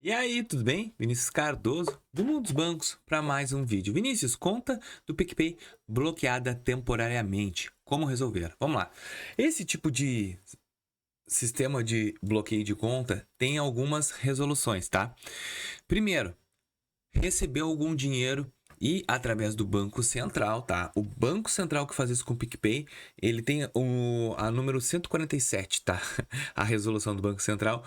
E aí, tudo bem? Vinícius Cardoso, do Mundo dos Bancos, para mais um vídeo. Vinícius, conta do PicPay bloqueada temporariamente. Como resolver? Vamos lá. Esse tipo de sistema de bloqueio de conta tem algumas resoluções, tá? Primeiro, recebeu algum dinheiro e através do Banco Central, tá? O Banco Central que faz isso com o PicPay, ele tem a número 147, tá? A resolução do Banco Central.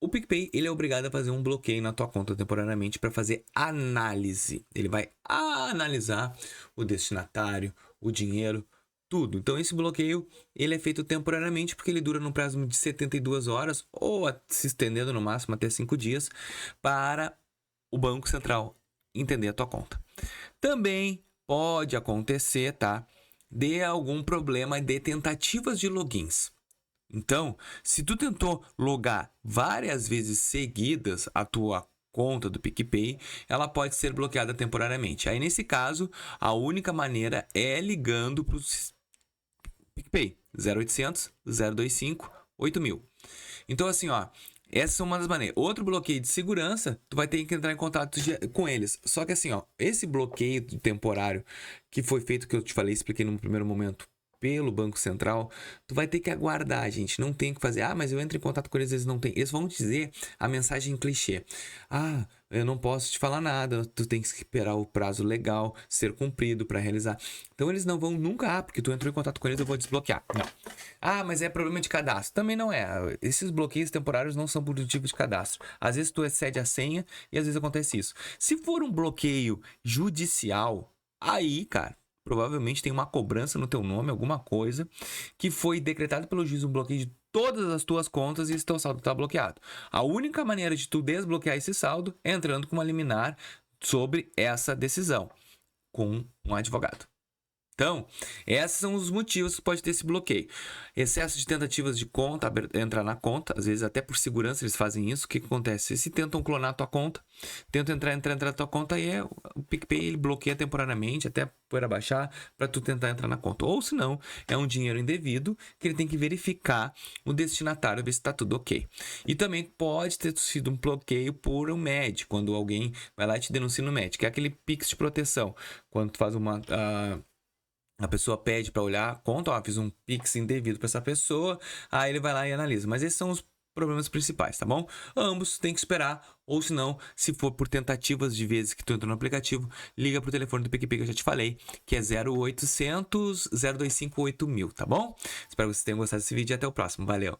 O PicPay, ele é obrigado a fazer um bloqueio na tua conta temporariamente para fazer análise. Ele vai analisar o destinatário, o dinheiro, tudo. Então, esse bloqueio, ele é feito temporariamente porque ele dura no prazo de 72 horas ou se estendendo no máximo até 5 dias para o Banco Central entender a tua conta. Também pode acontecer, tá? De algum problema de tentativas de logins. Então, se tu tentou logar várias vezes seguidas a tua conta do PicPay, ela pode ser bloqueada temporariamente. Aí, nesse caso, a única maneira é ligando para o PicPay 0800 025 8000. Então, assim, ó, essa é uma das maneiras. Outro bloqueio de segurança, tu vai ter que entrar em contato com eles. Só que assim, ó, esse bloqueio temporário que foi feito, que eu te falei, expliquei no primeiro momento, pelo Banco Central, tu vai ter que aguardar, gente. Não tem o que fazer. Ah, mas eu entro em contato com eles, eles não têm. Eles vão dizer a mensagem clichê. Ah, eu não posso te falar nada. Tu tem que esperar o prazo legal ser cumprido para realizar. Então eles não vão nunca, porque tu entrou em contato com eles, eu vou desbloquear. Não. Ah, mas é problema de cadastro. Também não é. Esses bloqueios temporários não são por tipo de cadastro. Às vezes tu excede a senha e às vezes acontece isso. Se for um bloqueio judicial, aí, cara, provavelmente tem uma cobrança no teu nome, alguma coisa, que foi decretado pelo juiz um bloqueio de todas as tuas contas e esse teu saldo está bloqueado. A única maneira de tu desbloquear esse saldo é entrando com uma liminar sobre essa decisão, com um advogado. Então, esses são os motivos que pode ter esse bloqueio. Excesso de tentativas de conta, entrar na conta, às vezes até por segurança eles fazem isso. O que acontece? Se tentam clonar a tua conta, tentam entrar na tua conta, aí o PicPay ele bloqueia temporariamente, até poder abaixar, para tu tentar entrar na conta. Ou se não, é um dinheiro indevido que ele tem que verificar o destinatário, ver se está tudo ok. E também pode ter sido um bloqueio por um MED, quando alguém vai lá e te denuncia no MED, que é aquele Pix de proteção. Quando tu faz a pessoa pede para olhar a conta, ó, fiz um Pix indevido para essa pessoa, aí ele vai lá e analisa. Mas esses são os problemas principais, tá bom? Ambos tem que esperar, ou se não, se for por tentativas de vezes que tu entrou no aplicativo, liga pro telefone do PicPay que eu já te falei, que é 0800 025 8000, tá bom? Espero que vocês tenham gostado desse vídeo e até o próximo. Valeu!